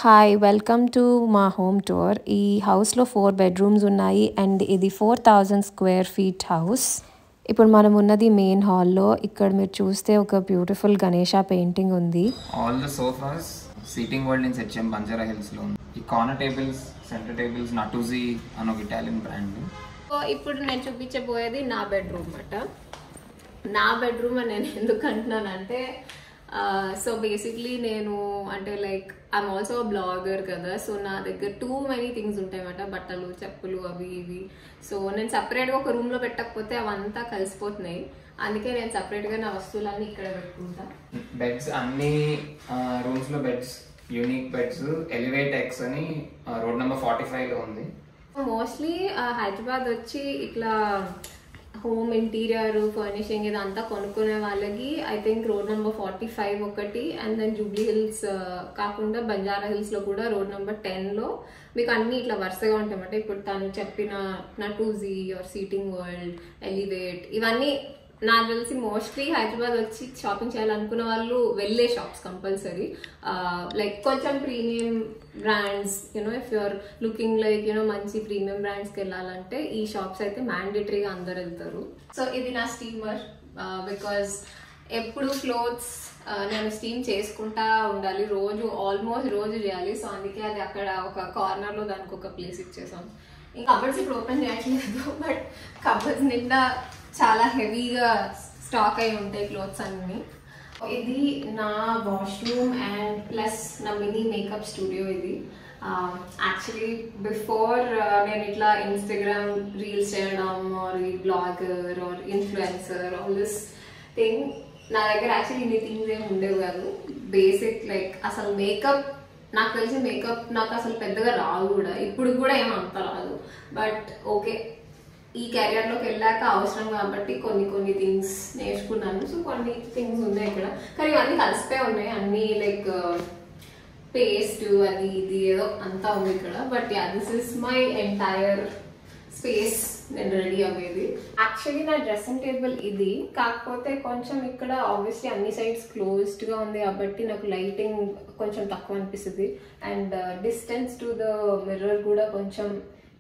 Hi welcome to మా home tour. ఈ హౌస్లో 4 బెడ్రూమ్స్ ఉన్నాయి అండ్ ఇది 4000 స్క్వేర్ ఫీట్ హౌస్. ఇప్పుడు మనం ఉన్నది మెయిన్ హాల్లో. ఇక్కడ మీరు చూస్తే ఒక బ్యూటిఫుల్ గణేష పెయింటింగ్ ఉంది. All the sofas seating world in HM Banjara hills లో ఉంది. ఈ కార్నర్ టేబుల్స్, సెంటర్ టేబుల్స్ నటూజీ అని ఒక ఇటాలియన్ బ్రాండ్. సో ఇప్పుడు నేను చూపించబోయేది నా బెడ్రూమ్ అన్నమాట. నా బెడ్రూమ్ అని నేను ఎందుకు అంటున్నానంటే సో బేసిక్లీ నేను అంటే లైక్ ఐఎమ్ ఆల్సో బ్లాగర్ కదా. సో నా దగ్గర టూ మెనీ థింగ్స్ ఉంటాయి అన్నమాట, బట్టలు, చెప్పులు, అవి ఇవి. సో నేను సపరేట్గా ఒక రూమ్లో పెట్టకపోతే అవంతా కలిసిపోతున్నాయి. అందుకే నేను సపరేట్గా నా వస్తువులన్నీ ఇక్కడ పెట్టుకుంటా. బెడ్స్ అన్ని రూమ్స్ లో beds unique beds elevate X అని రోడ్ నెంబర్ 45 లో ఉంది. మోస్ట్లీ హైదరాబాద్ వచ్చి ఇట్లా హోమ్ ఇంటీరియర్ ఫర్నిషింగ్ ఇదంతా కొనుక్కునే వాళ్ళకి ఐ థింక్ రోడ్ నెంబర్ 45 ఒకటి, అండ్ దెన్ జూబ్లీ హిల్స్ కాకుండా బంజారా హిల్స్ లో కూడా రోడ్ నెంబర్ 10 లో మీకు అన్ని ఇట్లా వరుసగా ఉంటాయి అన్నమాట. ఇప్పుడు తను చెప్పిన నటూజీ ఆర్ సీటింగ్ వరల్డ్, ఎలివేట్, ఇవన్నీ నాకు తెలిసి మోస్ట్లీ హైదరాబాద్ వచ్చి షాపింగ్ చేయాలనుకున్న వాళ్ళు వెళ్ళే షాప్స్ కంపల్సరీ. లైక్ కొంచెం premium brands, you know if you're looking like you know మంచి ప్రీమియం బ్రాండ్స్కి వెళ్ళాలంటే ఈ షాప్స్ అయితే మ్యాండేటరీగా అందరు వెళ్తారు. సో ఇది నా స్టీమర్, బికాజ్ ఎప్పుడు క్లోత్స్ నేను స్టీమ్ చేసుకుంటా ఉండాలి, రోజు ఆల్మోస్ట్ రోజు చేయాలి. సో అందుకే అది అక్కడ ఒక కార్నర్లో దానికి ఒక ప్లేస్ ఇచ్చేసాం. ఇంకా కబర్డ్స్ ఇప్పుడు ఓపెన్ చేయట్లేదు, బట్ కబర్డ్స్ నిండా చాలా హెవీగా స్టాక్ అయి ఉంటాయి క్లోత్స్ అన్ని. ఇది నా వాష్రూమ్ అండ్ ప్లస్ నా మినీ మేకప్ స్టూడియో. ఇది యాక్చువల్లీ బిఫోర్ నేను ఇట్లా ఇన్స్టాగ్రామ్ రీల్స్ చేయడం ఆర్ ఈ blogger or influencer all this thing, నా దగ్గర యాక్చువల్లీ ఇన్ని థింగ్స్ ఏమి ఉండేవి కాదు. బేసిక్ లైక్ అసలు మేకప్ నాకు తెలిసి మేకప్ నాకు అసలు పెద్దగా రాదు కూడా, ఇప్పుడు కూడా ఏమంత రాదు. బట్ ఓకే, ఈ కెరియర్లోకి వెళ్ళాక అవసరం కాబట్టి కొన్ని థింగ్స్ నేర్చుకున్నాను. సో కొన్ని థింగ్స్ ఉన్నాయి ఇక్కడ, కానీ ఇవన్నీ కలిసిపోయి ఉన్నాయి అన్నీ, లైక్ పేస్ట్ అది ఇది ఏదో అంతా ఉంది ఇక్కడ. But yeah, this is my entire space నేను రెడీ అవ్వేది. యాక్చువల్లీ నా డ్రెస్సింగ్ టేబుల్ ఇది, కాకపోతే కొంచెం ఇక్కడ ఆబ్వియస్లీ అన్ని సైడ్స్ క్లోజ్డ్గా ఉంది కాబట్టి నాకు లైటింగ్ కొంచెం తక్కువ అనిపిస్తుంది. And distance to the mirror కూడా కొంచెం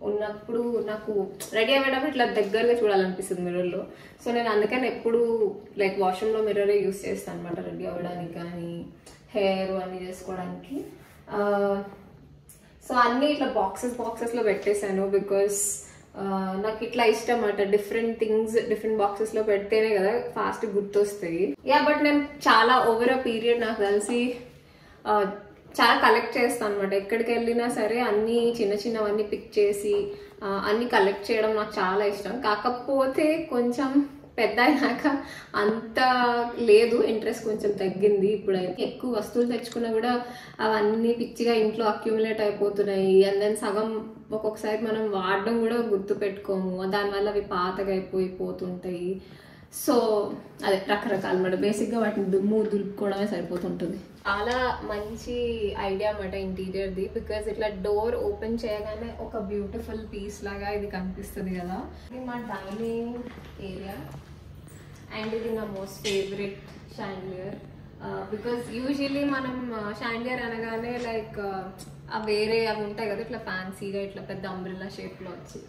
ఉన్నప్పుడు నాకు రెడీ అయ్యేటప్పుడు ఇట్లా దగ్గరగా చూడాలనిపిస్తుంది మిర్రర్లో. సో నేను అందుకని ఎప్పుడు లైక్ వాష్రూమ్లో మిర్రరే యూస్ చేస్తాను అనమాట, రెడీ అవ్వడానికి కానీ హెయిర్ అన్నీ చేసుకోవడానికి. సో అన్నీ ఇట్లా బాక్సెస్లో పెట్టేశాను, బికాస్ నాకు ఇట్లా ఇష్టం అన్నమాట. డిఫరెంట్ థింగ్స్ డిఫరెంట్ బాక్సెస్లో పెడితేనే కదా ఫాస్ట్ గుర్తొస్తాయి. యా, బట్ నేను చాలా ఓవర్ అ పీరియడ్ నాకు తెలిసి చాలా కలెక్ట్ చేస్తాను అనమాట. ఎక్కడికి వెళ్ళినా సరే అన్ని చిన్నవన్నీ పిక్ చేసి అన్ని కలెక్ట్ చేయడం నాకు చాలా ఇష్టం. కాకపోతే కొంచెం పెద్ద అయినాక అంత లేదు, ఇంట్రెస్ట్ కొంచెం తగ్గింది. ఇప్పుడైతే ఎక్కువ వస్తువులు తెచ్చుకున్నా కూడా అవన్నీ పిచ్చిగా ఇంట్లో అక్యూములేట్ అయిపోతున్నాయి. అండ్ దెన్ సగం ఒక్కొక్కసారి మనం వాడడం కూడా గుర్తు పెట్టుకోము, దానివల్ల అవి పాతగా అయిపోతుంటాయి. సో అదే రకరకాల అన్నమాట. బేసిక్గా వాటిని దులుపుకోవడమే సరిపోతుంటుంది. చాలా మంచి ఐడియా అన్నమాట ఇంటీరియర్ది, బికాజ్ ఇట్లా డోర్ ఓపెన్ చేయగానే ఒక బ్యూటిఫుల్ పీస్ లాగా ఇది కనిపిస్తుంది కదా. ఇది మా డైనింగ్ ఏరియా అండ్ ఇది నా most favourite chandelier. Because usually మనం షాండిలియర్ అనగానే లైక్ వేరే అవి ఉంటాయి కదా ఇట్లా ఫ్యాన్సీగా ఇట్లా పెద్ద అంబ్రెల్లా షేప్లో వచ్చి,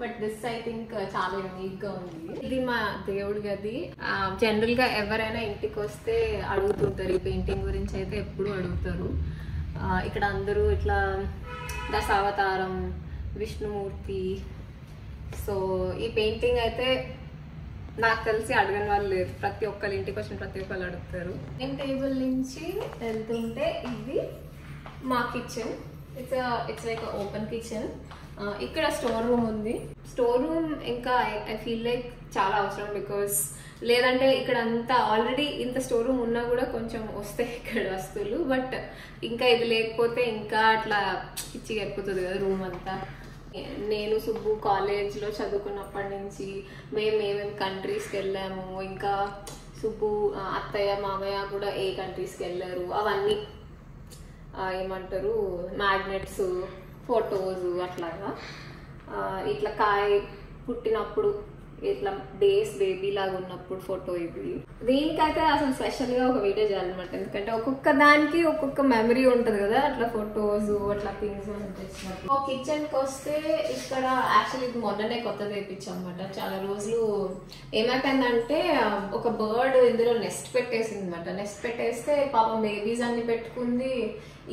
బట్ దిస్ ఐ థింక్ చాలా యూనిక్గా ఉంది. ఇది మా దేవుడి గది. జనరల్గా ఎవరైనా ఇంటికి వస్తే అడుగుతుంటారు ఈ పెయింటింగ్ గురించి, అయితే ఎప్పుడు అడుగుతారు. ఇక్కడ అందరూ ఇట్లా దశావతారం, విష్ణుమూర్తి. సో ఈ పెయింటింగ్ అయితే నాకు తెలిసి అడగని వాళ్ళు లేరు, ప్రతి ఒక్కరు ఇంటికి వచ్చిన ప్రతి ఒక్కరు అడుగుతారు. నేను టేబుల్ నుంచి వెళ్తుంటే ఇది మా kitchen. It's like open kitchen. ఇక్కడ స్టోర్ రూమ్ ఉంది. స్టోర్ రూమ్ ఇంకా ఐ ఫీల్ లైక్ చాలా అవసరం, బికాస్ లేదంటే ఇక్కడ అంతా ఆల్రెడీ ఇంత స్టోర్ రూమ్ ఉన్నా కూడా కొంచెం వస్తాయి ఇక్కడ వస్తువులు, బట్ ఇంకా ఇది లేకపోతే ఇంకా అట్లా పిచ్చిగా ఎక్కుతుంది కదా రూమ్ అంతా. నేను సుబ్బు కాలేజ్లో చదువుకున్నప్పటి నుంచి మేమేమేమి కంట్రీస్కి వెళ్ళాము, ఇంకా సుబ్బు అత్తయ్య మామయ్య కూడా ఏ కంట్రీస్కి వెళ్ళారు అవన్నీ ఏమంటారు మ్యాగ్నెట్స్, ఫొటోస్ అట్లాగా. ఇట్లా కాయ పుట్టినప్పుడు ఇట్లా డేస్ బేబీ లాగా ఉన్నప్పుడు ఫోటో ఇది. దీనికైతే అసలు స్పెషల్ గా ఒక వీడియో చేయాలన్నమాట, ఎందుకంటే ఒక్కొక్క దానికి ఒక్కొక్క మెమరీ ఉంటది కదా, అట్లా ఫొటోస్ అట్లా థింగ్స్ తెచ్చినప్పుడు. కిచెన్ కి వస్తే ఇక్కడ యాక్చువల్లీ ఇది మొన్ననే కొత్తది వేయించాం అనమాట. చాలా రోజులు ఏమైపోయిందంటే ఒక బర్డ్ ఇందులో నెస్ట్ పెట్టేసింది అనమాట. నెస్ట్ పెట్టేస్తే పాపం బేబీస్ అన్ని పెట్టుకుంది,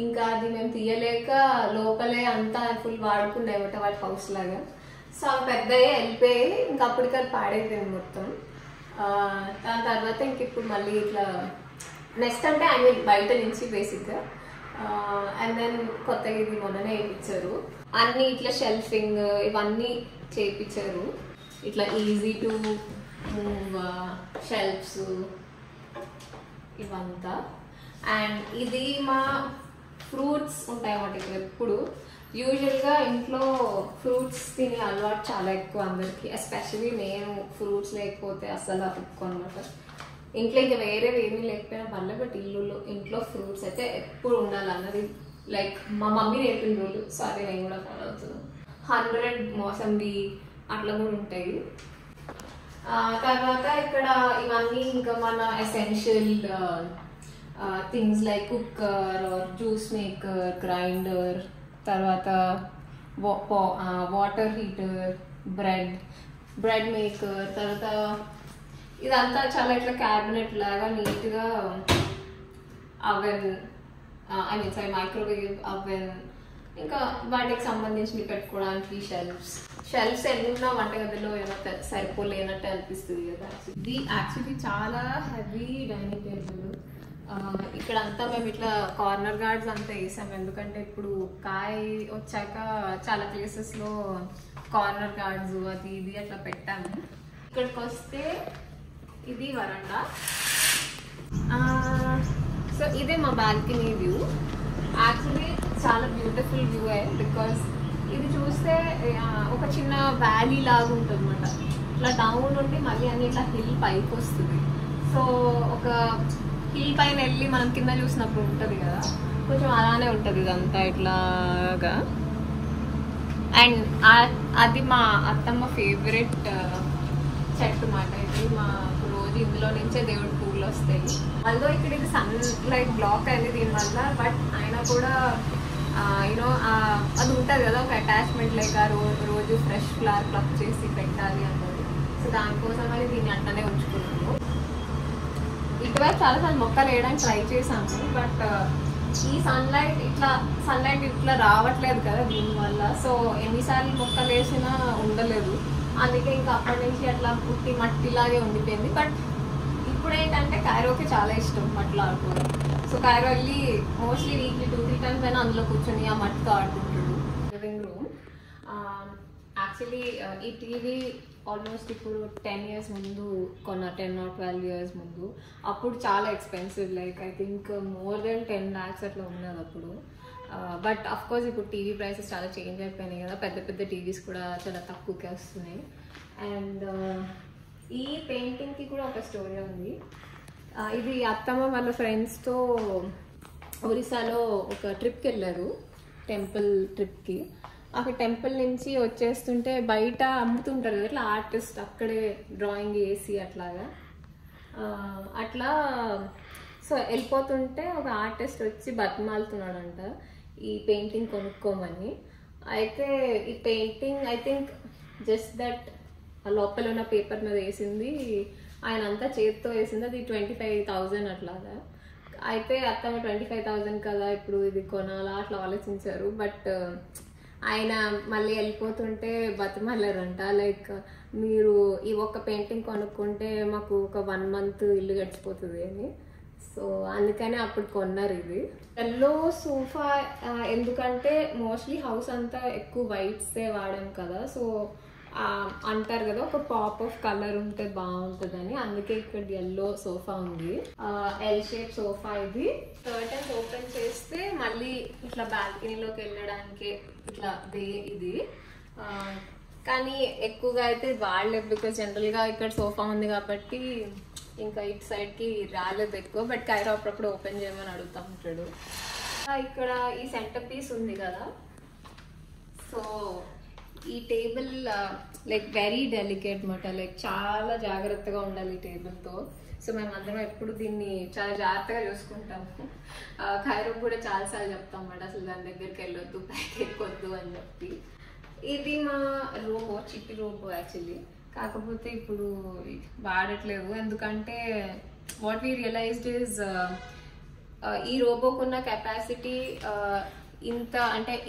ఇంకా అది మేము తీయలేక లోపలే అంతా ఫుల్ వాడుకున్నాయి అనమాట వాటి హౌస్ లాగా. సో అవి పెద్దగా వెళ్ళిపోయి ఇంకా అప్పటికది పాడైపోయింది మొత్తం. దాని తర్వాత ఇంక ఇప్పుడు మళ్ళీ ఇట్లా నెక్స్ట్ అంటే ఐ మీన్ బయట నుంచి బేసిక్గా. అండ్ దెన్ కొత్తగా ఇది మొన్ననే వేయించారు. అన్ని ఇట్లా షెల్ఫింగ్ ఇవన్నీ చేయించారు, ఇట్లా ఈజీ టు మూవ్ షెల్ఫ్స్ ఇవంతా. అండ్ ఇది మా ఫ్రూట్స్ ఉంటాయి అన్నమాట ఇక్కడ. ఎప్పుడు యూజువల్గా ఇంట్లో ఫ్రూట్స్ తినే అలవాటు చాలా ఎక్కువ అందరికి, ఎస్పెషలీ నేను ఫ్రూట్స్ లేకపోతే అసలు ఎక్కువ అనమాట. ఇంట్లో ఇంకా వేరేవి ఏమీ లేకపోయినా పర్లేదు, బట్ ఇంట్లో ఫ్రూట్స్ అయితే ఎప్పుడు ఉండాలి అన్నది లైక్ మా మమ్మీ నేర్పిన రూల్. సో అది నేను కూడా ఫాలో అవుతున్నాను. 100 మోసంబి అట్లా కూడా ఉంటాయి. తర్వాత ఇక్కడ ఇవన్నీ ఇంకా మన essential things like cooker or juice maker, grinder, తర్వాత వాటర్ హీటర్, బ్రెడ్ మేకర్, తర్వాత ఇదంతా చాలా ఇట్లా క్యాబినెట్ లాగా నీట్గా oven, I mean sorry microwave oven, ఇంకా వాటికి సంబంధించి పెట్టుకోవడానికి షెల్ఫ్స్ ఎన్నున్నా వంటగదిలో ఏమైనా సరిపోలేనట్టు అనిపిస్తుంది కదా. ఇది యాక్చువల్లీ చాలా హెవీ డైనింగ్ టేబుల్. ఇక్కడ అంతా మేము ఇట్లా కార్నర్ గార్డ్స్ అంతా వేసాము, ఎందుకంటే ఇప్పుడు కాయ వచ్చాక చాలా ప్లేసెస్లో కార్నర్ గార్డ్స్ అది ఇది అట్లా పెట్టాము. ఇక్కడికి వస్తే ఇది వరండా. సో ఇదే మా బాల్కనీ వ్యూ. యాక్చువల్లీ చాలా బ్యూటిఫుల్ వ్యూ బికాస్ ఇది చూస్తే ఒక చిన్న వ్యాలీ లాగా ఉంటుంది అనమాట. ఇట్లా డౌన్ ఉండి మళ్ళీ అన్ని ఇట్లా హిల్ పైకి వస్తుంది. సో ఒక హిల్ పైన వెళ్ళి మనం కింద చూసినప్పుడు ఉంటుంది కదా, కొంచెం అలానే ఉంటుంది ఇదంతా ఇట్లాగా. అండ్ అది మా అత్తమ్మ ఫేవరెట్ చెట్టు మాట. ఇది మా రోజు ఇందులో నుంచే దేవుడి పువ్వులు వస్తాయి. అదో ఇక్కడ ఇది సన్ లైట్ బ్లాక్ అయింది దీనివల్ల, బట్ అయినా కూడా యూనో అది ఉంటుంది కదా ఒక అటాచ్మెంట్, లైక్ ఆ రోజు ఫ్రెష్ ఫ్లవర్ ప్లక్ చేసి పెట్టాలి అన్నది. సో దానికోసం అని దీన్ని అట్టనే ఉంచుకున్నాము. ఇటువైపు చాలాసార్లు మొక్కలు వేయడానికి ట్రై చేసాము, బట్ ఈ సన్లైట్ ఇట్లా రావట్లేదు కదా దీనివల్ల. సో ఎన్నిసార్లు మొక్కలు వేసినా ఉండలేదు, అందుకే ఇంకా అప్పటి నుంచి అట్లా పుట్టి మట్టిలాగే ఉండిపోయింది. బట్ ఇప్పుడు ఏంటంటే కైరోకి చాలా ఇష్టం మట్టిలో ఆడుకోవడం. సో కైరో వెళ్ళి మోస్ట్లీ వీక్లీ 2-3 times అయినా అందులో కూర్చొని ఆ మట్టితో ఆడుకుంటాడు. లివింగ్ రూమ్ యాక్చువల్లీ ఈ టీవీ ఆల్మోస్ట్ ఇప్పుడు 10 years ముందు కొన్న, 10 or 12 years ముందు. అప్పుడు చాలా expensive, like I think more than 10 lakhs అట్లా ఉన్నది అప్పుడు. బట్ అఫ్ కోర్స్ ఇప్పుడు టీవీ ప్రైసెస్ చాలా చేంజ్ అయిపోయినాయి కదా, పెద్ద పెద్ద టీవీస్ కూడా చాలా తక్కువకే వస్తున్నాయి. అండ్ ఈ పెయింటింగ్కి కూడా ఒక స్టోరీ ఉంది. ఇది అత్తమ్మ వాళ్ళ ఫ్రెండ్స్తో ఒరిస్సాలో ఒక ట్రిప్కి వెళ్ళారు, టెంపుల్ ట్రిప్కి. అక్కడ టెంపుల్ నుంచి వచ్చేస్తుంటే బయట అమ్ముతుంటారు కదా ఇట్లా ఆర్టిస్ట్, అక్కడే డ్రాయింగ్ వేసి అట్లాగా అట్లా. సో వెళ్ళిపోతుంటే ఒక ఆర్టిస్ట్ వచ్చి బతిమాలుతున్నాడంట ఈ పెయింటింగ్ కొనుక్కోమని. అయితే ఈ painting I think just that లోపల ఉన్న పేపర్ మీద వేసింది, ఆయన అంతా చేతితో వేసింది, అది 25,000 అట్లాగా. అయితే అత్తమ్మ 25,000 కదా ఇప్పుడు ఇది కొనాలా అట్లా ఆలోచించారు. బట్ ఆయన మళ్ళీ వెళ్ళిపోతుంటే బతిమాలారంట, లైక్ మీరు ఈ ఒక్క పెయింటింగ్ కొనుక్కుంటే మాకు ఒక 1 month ఇల్లు గడిచిపోతుంది అని. సో అందుకనే అప్పుడు కొన్నారు ఇది. ఎల్లో సోఫా ఎందుకంటే మోస్ట్లీ హౌస్ అంతా ఎక్కువ వైట్సే వాడాం కదా, సో అంటారు కదా ఒక పాప్ ఆఫ్ కలర్ ఉంటే బాగుంటుందని, అందుకే ఇక్కడ ఎల్లో సోఫా ఉంది. ఎల్ షేప్ సోఫా ఇది. కర్టన్స్ ఓపెన్ చేస్తే మళ్ళీ ఇట్లా బాల్కనీలోకి వెళ్ళడానికి ఇట్లా ఇది. కానీ ఎక్కువగా అయితే వాడలేదు, బికాస్ జనరల్గా ఇక్కడ సోఫా ఉంది కాబట్టి ఇంకా ఇటు సైడ్కి రాలేదు ఎక్కువ. బట్ కైరో అప్పుడప్పుడు ఓపెన్ చేయమని అడుగుతూ ఉంటాడు. ఇక్కడ ఈ సెంటర్ పీస్ ఉంది కదా, సో ఈ టేబుల్ లైక్ వెరీ డెలికేట్ మాట, లైక్ చాలా జాగ్రత్తగా ఉండాలి ఈ టేబుల్తో. సో మేము అందరం ఎప్పుడు దీన్ని చాలా జాగ్రత్తగా చూసుకుంటాము. ఖైరో కూడా చాలాసార్లు చెప్తాం అన్నమాట, అసలు దాని దగ్గరికి వెళ్ళొద్దు, పైకి ఎక్కొద్దు అని చెప్పి. ఇది మా రోబో, చిట్టి రోబో యాక్చువల్లీ. కాకపోతే ఇప్పుడు వాడట్లేదు, ఎందుకంటే వాట్ వీ రియలైజ్డ్ ఈజ్ ఈ రోబోకున్న కెపాసిటీ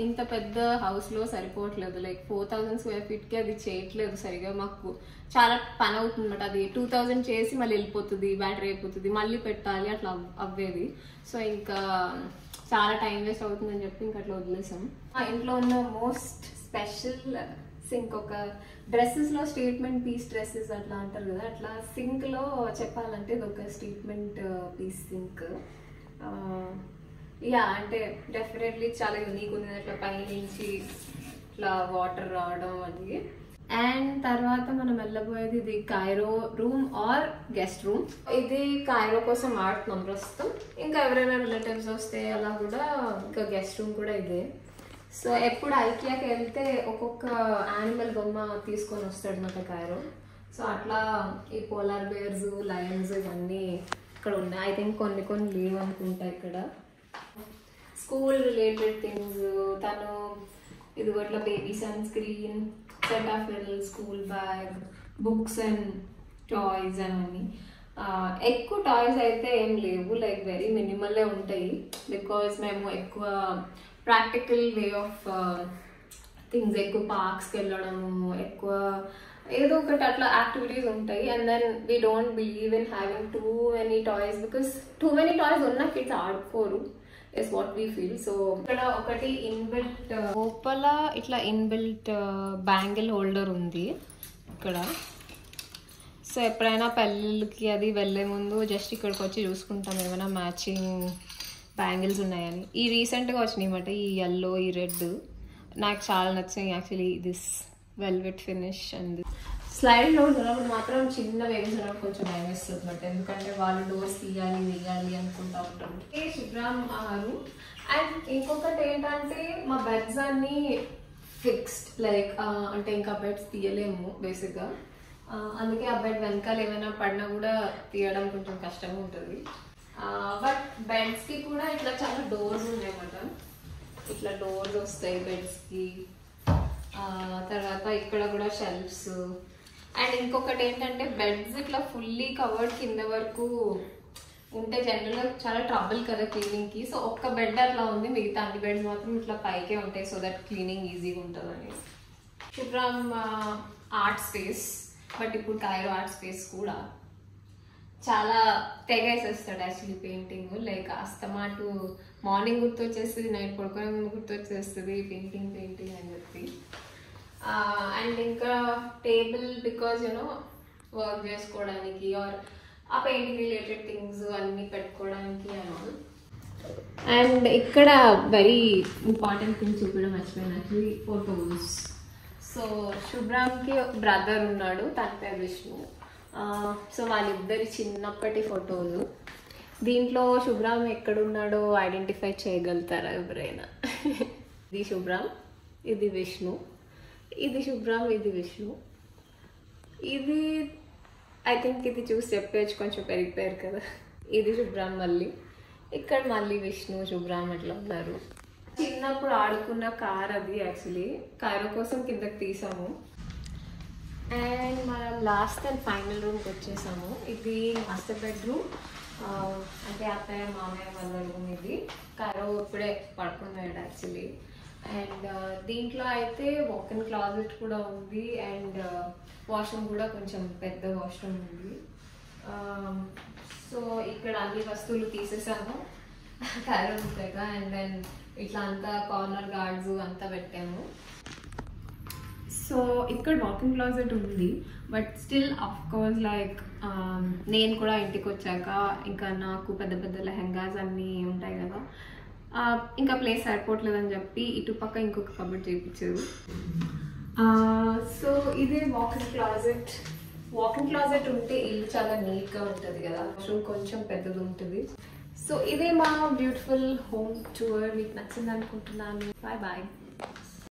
ఇంత పెద్ద హౌస్లో సరిపోవట్లేదు. లైక్ 4000 square feetకి అది చేయట్లేదు సరిగా. మాకు చాలా పని అవుతుంది అనమాట. అది 2000 చేసి మళ్ళీ వెళ్ళిపోతుంది, బ్యాటరీ అయిపోతుంది, మళ్ళీ పెట్టాలి, అట్లా అవ్వేది. సో ఇంకా చాలా టైం వేస్ట్ అవుతుందని చెప్పి ఇంకా అట్లా వదిలేసాం. మా ఇంట్లో ఉన్న మోస్ట్ స్పెషల్ సింక్, ఒక డ్రెస్సెస్లో స్టేట్మెంట్ పీస్ డ్రెస్సెస్ అట్లా అంటారు కదా, అట్లా సింక్లో చెప్పాలంటే ఇది ఒక స్టేట్మెంట్ పీస్ సింక్. యా, అంటే డెఫినెట్లీ చాలా యూనిక్ ఉంది. అట్లా పైనుంచి ఇట్లా వాటర్ రావడం అది. అండ్ తర్వాత మనం వెళ్ళబోయేది ఇది Kairo room or guest room. ఇది కైరో కోసం వాడుతున్నాం ప్రస్తుతం. ఇంకా ఎవరైనా రిలేటివ్స్ వస్తే అలా కూడా ఇంకా గెస్ట్ రూమ్ కూడా ఇదే. సో ఎప్పుడు ఐకియాకి వెళ్తే ఒక్కొక్క యానిమల్ బొమ్మ తీసుకొని వస్తాడు నాకు కైరో. సో అట్లా ఈ పోలార్ బేర్స్, లయన్స్ ఇవన్నీ ఇక్కడ ఉన్నాయి. ఐ థింక్ కొన్ని లేవు అనుకుంటా ఇక్కడ. స్కూల్ రిలేటెడ్ థింగ్స్, తను ఇది ఇట్లా baby sunscreen, Cetaphil, school bag, books and toys అవన్నీ. ఎక్కువ టాయ్స్ అయితే ఏం లేవు, లైక్ వెరీ మినిమల్లే ఉంటాయి. బికాజ్ మేము ఎక్కువ ప్రాక్టికల్ వే ఆఫ్ థింగ్స్, ఎక్కువ పార్క్స్కి వెళ్ళడము, ఎక్కువ ఏదో ఒకటి అట్లా యాక్టివిటీస్ ఉంటాయి. And then we don't believe in having too many toys, because too many toys ఉన్న కిడ్స్ ఆడుకోరు, is what we feel. So ఇక్కడ ఒకటి ఇన్బిల్ట్ లోపల ఇట్లా ఇన్బిల్ట్ బ్యాంగిల్ హోల్డర్ ఉంది ఇక్కడ. సో ఎప్పుడైనా పెళ్ళిళ్ళకి అది వెళ్ళే ముందు జస్ట్ ఇక్కడికి వచ్చి చూసుకుంటాం ఏమైనా మ్యాచింగ్ బ్యాంగిల్స్ ఉన్నాయని. ఈ రీసెంట్గా వచ్చినాయి అన్నమాట, ఈ యెల్లో, ఈ రెడ్ నాకు చాలా నచ్చాయి actually. This velvet finish and slide doors ఉన్నప్పుడు మాత్రం చిన్న బేబీస్ ఉన్నప్పుడు కొంచెం భయం వేస్తుంది అన్నమాట, ఎందుకంటే వాళ్ళు డోర్స్ తీయాలి అనుకుంటా ఉంటారు. శుభ్రం ఆహారు. అండ్ ఇంకొకటి ఏంటంటే మా బెడ్స్ అన్ని ఫిక్స్డ్, లైక్ అంటే ఇంకా బెడ్స్ తీయలేము బేసిక్గా. అందుకే ఆ బెడ్ వెనకాల ఏమైనా పడినా కూడా తీయడం కొంచెం కష్టంగా ఉంటుంది. బట్ బెడ్స్కి కూడా ఇట్లా చాలా డోర్స్ ఉన్నాయి అన్నమాట. ఇట్లా డోర్స్ వస్తాయి బెడ్స్కి. తర్వాత ఇక్కడ కూడా షెల్ఫ్స్. అండ్ ఇంకొకటి ఏంటంటే బెడ్స్ ఇట్లా ఫుల్లీ కవర్డ్ కింద వరకు ఉంటే జనరల్గా చాలా ట్రబుల్ కదా క్లీనింగ్కి. సో ఒక్క బెడ్ అట్లా ఉంది, మిగతా అన్ని బెడ్స్ మాత్రం ఇట్లా పైకే ఉంటాయి, సో దట్ క్లీనింగ్ ఈజీగా ఉంటుంది అని. శుభ్రం ఆర్ట్ స్పేస్, బట్ ఇప్పుడు కైరో ఆర్ట్ స్పేస్ కూడా చాలా తెగేసేస్తాడు యాక్చువల్లీ పెయింటింగ్. లైక్ అస్తమాటు మార్నింగ్ గుర్తొచ్చేస్తుంది, నైట్ పడుకునే ముందు గుర్తొచ్చేస్తుంది పెయింటింగ్ అని చెప్పి. అండ్ ఇంకా టేబుల్, బికాజ్ యూనో వర్క్ చేసుకోవడానికి ఆర్ ఆ పెయింటింగ్ రిలేటెడ్ థింగ్స్ అన్నీ పెట్టుకోవడానికి అని. అండ్ ఇక్కడ వెరీ ఇంపార్టెంట్ థింగ్ చూపించడం మర్చిపోయాను యాక్చువల్లీ, ఫోటోస్. సో శుభ్రాంకి బ్రదర్ ఉన్నాడు, తన పేరు విష్ణు. సో వాళ్ళిద్దరి చిన్నప్పటి ఫోటోలు. దీంట్లో శుభ్రాం ఎక్కడున్నాడో ఐడెంటిఫై చేయగలుగుతారా ఎవరైనా? ఇది శుభ్రాం, ఇది విష్ణు, ఇది శుభ్రాం, ఇది విష్ణు. ఇది ఐ థింక్ ఇది చూసి చెప్పేసి కొంచెం పెరిగిపోయారు కదా. ఇది శుభ్రాం, మళ్ళీ ఇక్కడ మళ్ళీ విష్ణు, శుభ్రాం అట్లా ఉన్నారు. చిన్నప్పుడు ఆడుకున్న కార్ అది యాక్చువల్లీ, కారు కోసం కిందకి తీసాము. అండ్ మనం లాస్ట్ అండ్ ఫైనల్ రూమ్కి వచ్చేసాము. ఇది మాస్టర్ బెడ్రూమ్, అంటే అత్తయ్య మామయ్య వాళ్ళ రూమ్. ఇది కారు ఇప్పుడే పడుకున్నాడు యాక్చువల్లీ. అండ్ దీంట్లో అయితే వాక్-ఇన్ క్లాజెట్ కూడా ఉంది, అండ్ వాష్రూమ్ కూడా కొంచెం పెద్ద వాష్రూమ్ ఉంది. సో ఇక్కడ అన్ని వస్తువులు తీసేసాము కారు ఉంటాయిగా. అండ్ దెన్ ఇట్లా అంతా కార్నర్ గార్డ్స్ అంతా పెట్టాము. సో ఇక్కడ వాకింగ్ క్లాజెట్ ఉంది, but still of course like నేను కూడా ఇంటికి వచ్చాక ఇంకా నాకు పెద్ద పెద్ద లెహెంగాస్ అన్నీ ఉంటాయి కదా, ఇంకా ప్లేస్ సరిపోవట్లేదని చెప్పి ఇటుపక్క ఇంకొక కబోర్డ్ చేయించారు. సో ఇదే వాకింగ్ క్లాజెట్. వాకింగ్ క్లాజెట్ ఉంటే ఇల్లు చాలా నీట్గా ఉంటుంది కదా, వాష్రూమ్ కొంచెం పెద్దది ఉంటుంది. సో ఇదే మా బ్యూటిఫుల్ హోమ్ టూర్. మీకు నచ్చింది అనుకుంటున్నాను. Bye bye.